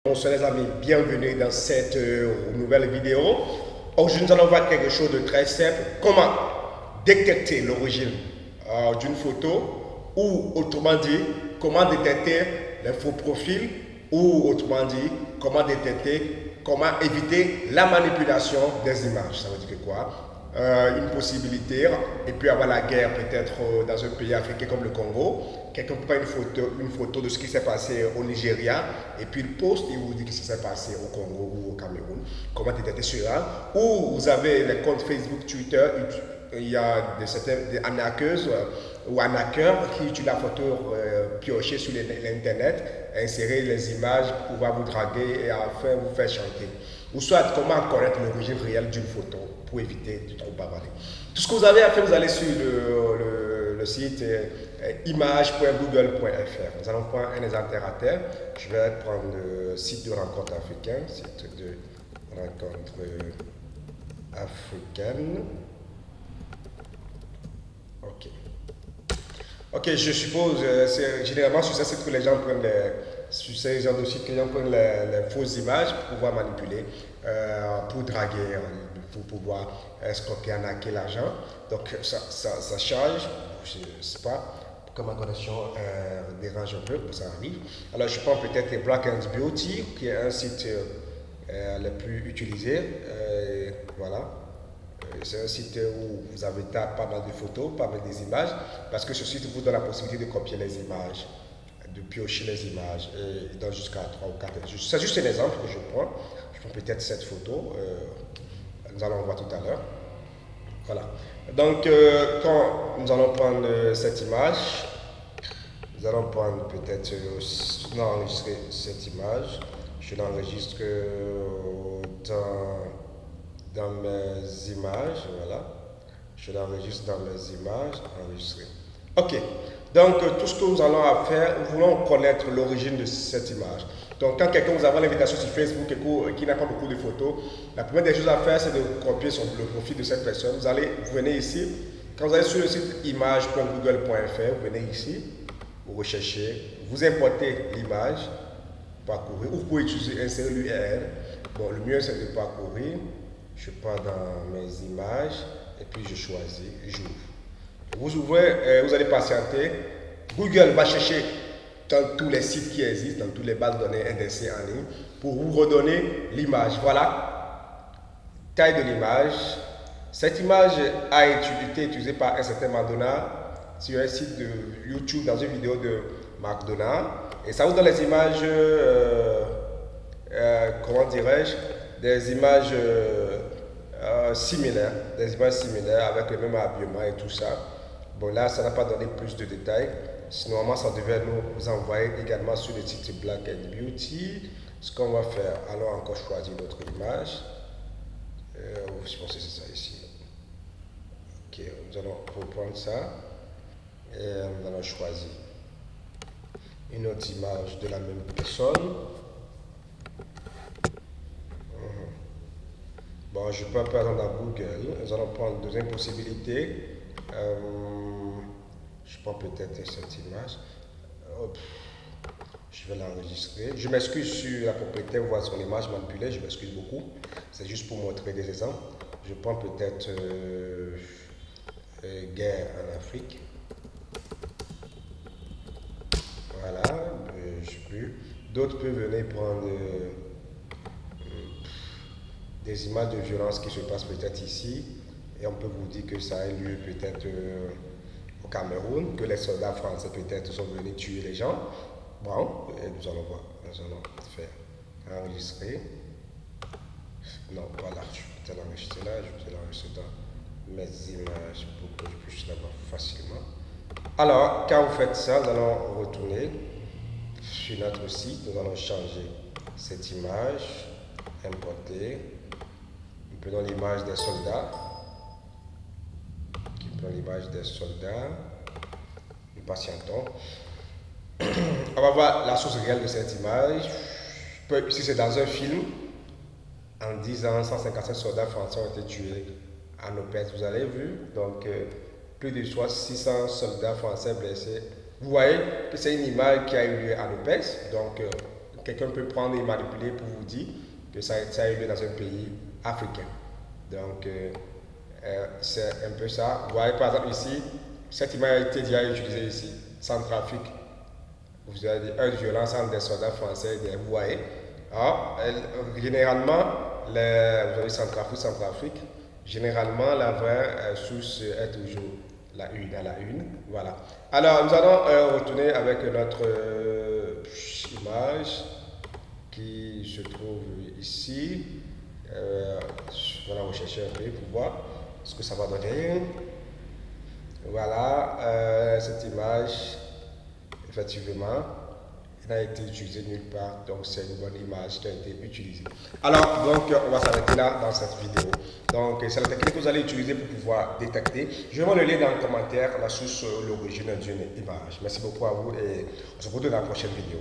Bonsoir les amis, bienvenue dans cette nouvelle vidéo. Aujourd'hui nous allons voir quelque chose de très simple. Comment détecter l'origine d'une photo, ou autrement dit, comment détecter les faux profils, ou autrement dit, comment éviter la manipulation des images. Ça veut dire que quoi? Une possibilité, et puis avoir la guerre peut-être dans un pays africain comme le Congo. Quelqu'un prend une photo de ce qui s'est passé au Nigeria et puis il poste et vous dit que ça s'est passé au Congo ou au Cameroun. Comment détecter cela? Ou vous avez les comptes Facebook, Twitter, il y a des arnaqueuses ou arnaqueurs qui utilisent la photo piochée sur l'internet, insérer les images pour pouvoir vous draguer et enfin vous faire chanter. Ou soit comment connaître l'origine réelle d'une photo pour éviter de trop bavarder. Tout ce que vous avez à faire, vous allez sur le site image.google.fr. Nous allons prendre un exemple à terre. Je vais prendre le site de rencontre africaine, site de rencontre africaine. Ok, je suppose, c'est généralement sur ça c'est que les gens prennent sur ces genres de sites que les gens prennent les fausses images pour pouvoir manipuler, pour draguer, pour pouvoir escroquer, arnaquer l'argent. Donc ça charge, je ne sais pas, que ma connexion dérange un peu, ça arrive. Alors je prends peut-être Black and Beauty, qui est un site le plus utilisé, voilà. C'est un site où vous avez pas mal de photos, pas mal des images, parce que ce site vous donne la possibilité de copier les images, de piocher les images, et il donne jusqu'à 3 ou 4. C'est juste un exemple que je prends. Je prends peut-être cette photo, nous allons voir tout à l'heure. Voilà. Donc, quand nous allons prendre cette image, nous allons prendre peut-être, enregistrer cette image. Je l'enregistre dans mes images, voilà. Je l'enregistre dans mes images, enregistrer. Ok, donc tout ce que nous allons faire, nous voulons connaître l'origine de cette image. Donc quand quelqu'un vous envoie l'invitation sur Facebook et qui n'a pas beaucoup de photos, la première des choses à faire, c'est de copier le profil de cette personne. Vous venez ici, quand vous allez sur le site image.google.fr, vous venez ici, vous recherchez, vous importez l'image, parcourir, ou vous pouvez utiliser insérer l'URL. Bon, le mieux c'est de parcourir. Je pars dans mes images et puis je choisis, j'ouvre. Vous ouvrez, vous allez patienter. Google va chercher dans tous les sites qui existent, dans toutes les bases de données indexées en ligne, pour vous redonner l'image. Voilà, taille de l'image. Cette image a été utilisée par un certain Madonna sur un site de YouTube dans une vidéo de McDonald's. Et ça vous donne les images, comment dirais-je, des images similaires, avec le même habillement et tout ça. Bon, là, ça n'a pas donné plus de détails. Normalement, ça devait nous envoyer également sur le site Black and Beauty. Ce qu'on va faire, allons encore choisir notre image. Je pense que c'est ça ici. Ok, nous allons reprendre ça et nous allons choisir une autre image de la même personne. Bon, je peux par exemple dans Google, nous allons prendre une deuxième possibilité. Je prends peut-être cette image. Hop. Je vais l'enregistrer. Je m'excuse sur la propriétaire, voir son image manipulée, je m'excuse beaucoup. C'est juste pour montrer des exemples. Je prends peut-être guerre en Afrique. Voilà, je ne sais plus. D'autres peuvent venir prendre des images de violence qui se passent peut-être ici, et on peut vous dire que ça a eu lieu peut-être au Cameroun, que les soldats français peut-être sont venus tuer les gens. Bon, et nous allons voir, nous allons faire enregistrer. Non, voilà, je vais l'enregistrer là, je vais l'enregistrer dans mes images pour que je puisse la voir facilement. Alors, quand vous faites ça, nous allons retourner sur notre site, nous allons changer cette image, importer. Nous prenons l'image des soldats. Nous patientons. On va voir la source réelle de cette image. Si c'est dans un film, en 10 ans, 157 soldats français ont été tués à Nopès. Vous avez vu, donc plus de 600 soldats français blessés. Vous voyez que c'est une image qui a eu lieu à Nopès. Donc quelqu'un peut prendre et manipuler pour vous dire que ça a eu lieu dans un pays africain. Donc, c'est un peu ça. Vous voyez par exemple ici, cette image a été déjà utilisée ici, Centrafrique. Vous avez un violence entre des soldats français, vous voyez. Alors, généralement, vous avez Centrafrique, généralement la vraie source est toujours la une à la une. Voilà. Alors, nous allons retourner avec notre image qui se trouve ici. On va rechercher un peu pour voir ce que ça va donner. Voilà, cette image, effectivement, n'a été utilisée nulle part, donc c'est une bonne image qui a été utilisée. Alors, donc, on va s'arrêter là dans cette vidéo. Donc, c'est la technique que vous allez utiliser pour pouvoir détecter. Je vais vous le lire dans le commentaire la source, l'origine d'une image. Merci beaucoup à vous et on se retrouve dans la prochaine vidéo.